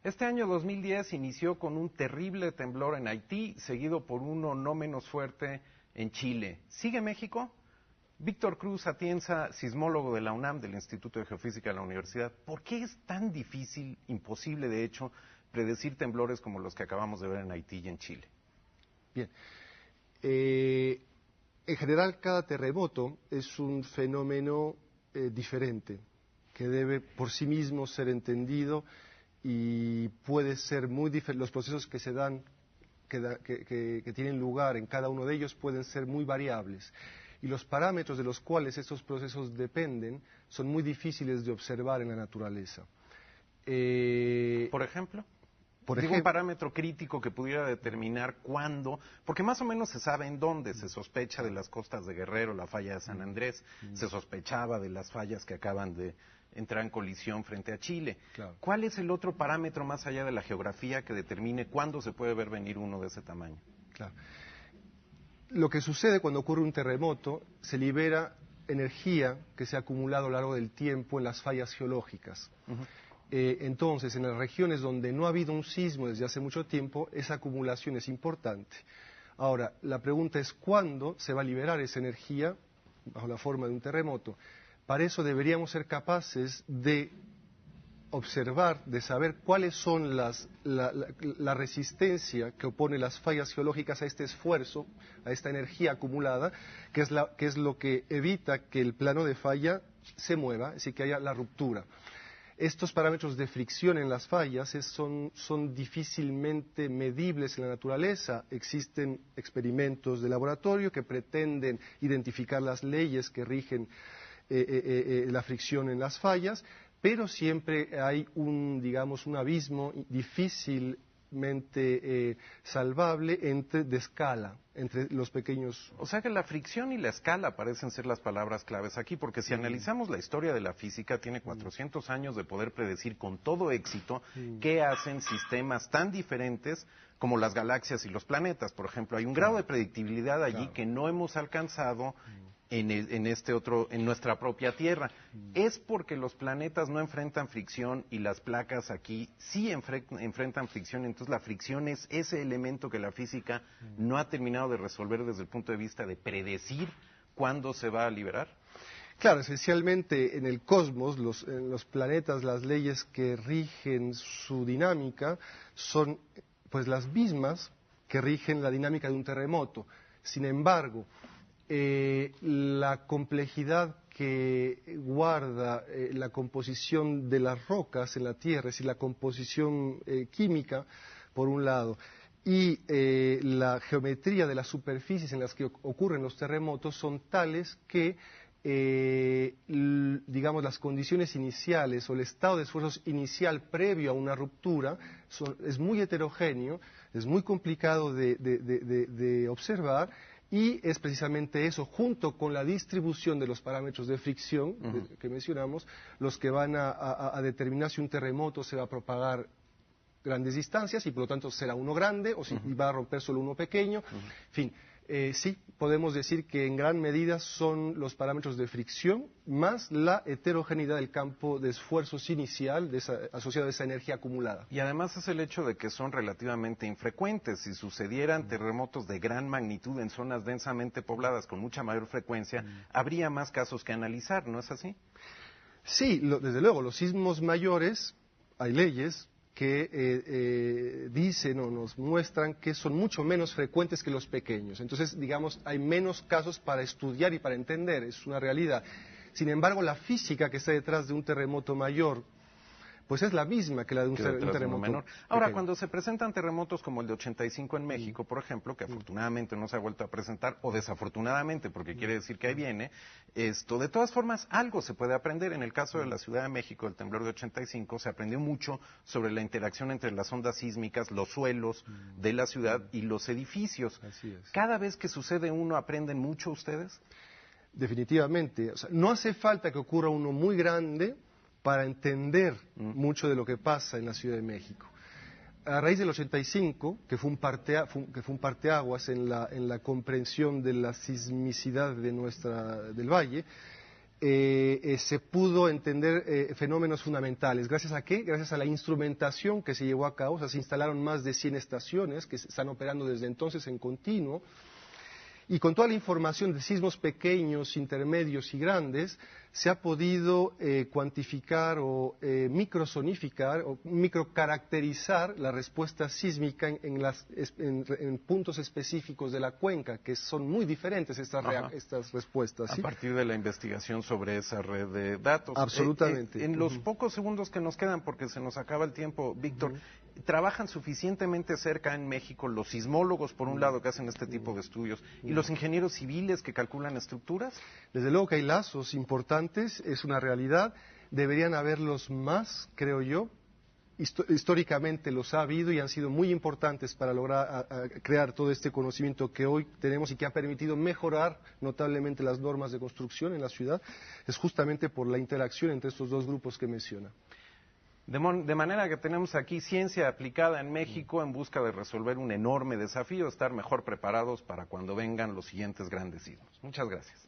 Este año 2010 inició con un terrible temblor en Haití, seguido por uno no menos fuerte en Chile. ¿Sigue México? Víctor Cruz Atienza, sismólogo de la UNAM, del Instituto de Geofísica de la Universidad. ¿Por qué es tan difícil, imposible de hecho, predecir temblores como los que acabamos de ver en Haití y en Chile? Bien. En general, cada terremoto es un fenómeno diferente, que debe por sí mismo ser entendido y puede ser muy diferente. Los procesos que se dan, que tienen lugar en cada uno de ellos pueden ser muy variables. Y los parámetros de los cuales estos procesos dependen son muy difíciles de observar en la naturaleza. ¿Por ejemplo? Digo, un parámetro crítico que pudiera determinar cuándo, porque más o menos se sabe en dónde. Se sospecha de las costas de Guerrero, la falla de San Andrés, se sospechaba de las fallas que acaban de entrar en colisión frente a Chile. Claro. ¿Cuál es el otro parámetro más allá de la geografía que determine cuándo se puede ver venir uno de ese tamaño? Claro. Lo que sucede cuando ocurre un terremoto, se libera energía que se ha acumulado a lo largo del tiempo en las fallas geológicas. Entonces, en las regiones donde no ha habido un sismo desde hace mucho tiempo, esa acumulación es importante. Ahora, la pregunta es ¿cuándo se va a liberar esa energía bajo la forma de un terremoto? Para eso deberíamos ser capaces de observar, de saber cuáles son la resistencia que opone las fallas geológicas a este esfuerzo, a esta energía acumulada, que es lo que evita que el plano de falla se mueva, es decir, que haya la ruptura. Estos parámetros de fricción en las fallas son difícilmente medibles en la naturaleza. Existen experimentos de laboratorio que pretenden identificar las leyes que rigen la fricción en las fallas, pero siempre hay un abismo difícilmente salvable de escala entre los pequeños. O sea que la fricción y la escala parecen ser las palabras claves aquí, porque si analizamos la historia de la física, tiene 400 años de poder predecir con todo éxito qué hacen sistemas tan diferentes como las galaxias y los planetas. Por ejemplo, hay un grado de predictibilidad allí que no hemos alcanzado en nuestra propia Tierra. ¿Es porque los planetas no enfrentan fricción y las placas aquí sí enfrentan fricción? Entonces la fricción es ese elemento que la física no ha terminado de resolver desde el punto de vista de predecir cuándo se va a liberar. Claro, esencialmente en el cosmos, en los planetas, las leyes que rigen su dinámica son pues las mismas que rigen la dinámica de un terremoto. Sin embargo, la complejidad que guarda la composición de las rocas en la Tierra, es decir, la composición química, por un lado, y la geometría de las superficies en las que ocurren los terremotos son tales que, digamos, las condiciones iniciales o el estado de esfuerzos inicial previo a una ruptura es muy heterogéneo, es muy complicado de observar. Y es precisamente eso, junto con la distribución de los parámetros de fricción que mencionamos, los que van a determinar si un terremoto se va a propagar grandes distancias y por lo tanto será uno grande o si va a romper solo uno pequeño. En fin, sí, podemos decir que en gran medida son los parámetros de fricción más la heterogeneidad del campo de esfuerzos inicial asociado a esa energía acumulada. Y además es el hecho de que son relativamente infrecuentes. Si sucedieran terremotos de gran magnitud en zonas densamente pobladas con mucha mayor frecuencia, habría más casos que analizar, ¿no es así? Sí, desde luego, los sismos mayores, hay leyes que dicen o nos muestran que son mucho menos frecuentes que los pequeños. Entonces, digamos, hay menos casos para estudiar y para entender, es una realidad. Sin embargo, la física que está detrás de un terremoto mayor, pues es la misma que la de un terremoto menor. Ahora, cuando se presentan terremotos como el de 85 en México, por ejemplo, que afortunadamente no se ha vuelto a presentar, o desafortunadamente, porque quiere decir que ahí viene, de todas formas, algo se puede aprender. En el caso de la Ciudad de México, el temblor de 85, se aprendió mucho sobre la interacción entre las ondas sísmicas, los suelos de la ciudad y los edificios. Así es. ¿Cada vez que sucede uno aprenden mucho ustedes? Definitivamente. O sea, no hace falta que ocurra uno muy grande para entender mucho de lo que pasa en la Ciudad de México. A raíz del 85, que fue un parteaguas en la comprensión de la sismicidad del valle, se pudo entender fenómenos fundamentales. ¿Gracias a qué? Gracias a la instrumentación que se llevó a cabo. O sea, se instalaron más de 100 estaciones que están operando desde entonces en continuo. Y con toda la información de sismos pequeños, intermedios y grandes, se ha podido cuantificar o microsonificar o microcaracterizar la respuesta sísmica en puntos específicos de la cuenca, que son muy diferentes estas respuestas. ¿Sí? A partir de la investigación sobre esa red de datos. Absolutamente. En los pocos segundos que nos quedan, porque se nos acaba el tiempo, Víctor, ¿trabajan suficientemente cerca en México los sismólogos, por un lado, que hacen este tipo de estudios, y los ingenieros civiles que calculan estructuras? Desde luego que hay lazos importantes, es una realidad. Deberían haberlos más, creo yo. Históricamente los ha habido y han sido muy importantes para lograr crear todo este conocimiento que hoy tenemos y que ha permitido mejorar notablemente las normas de construcción en la ciudad. Es justamente por la interacción entre estos dos grupos que menciona. De manera que tenemos aquí ciencia aplicada en México en busca de resolver un enorme desafío, estar mejor preparados para cuando vengan los siguientes grandes sismos. Muchas gracias.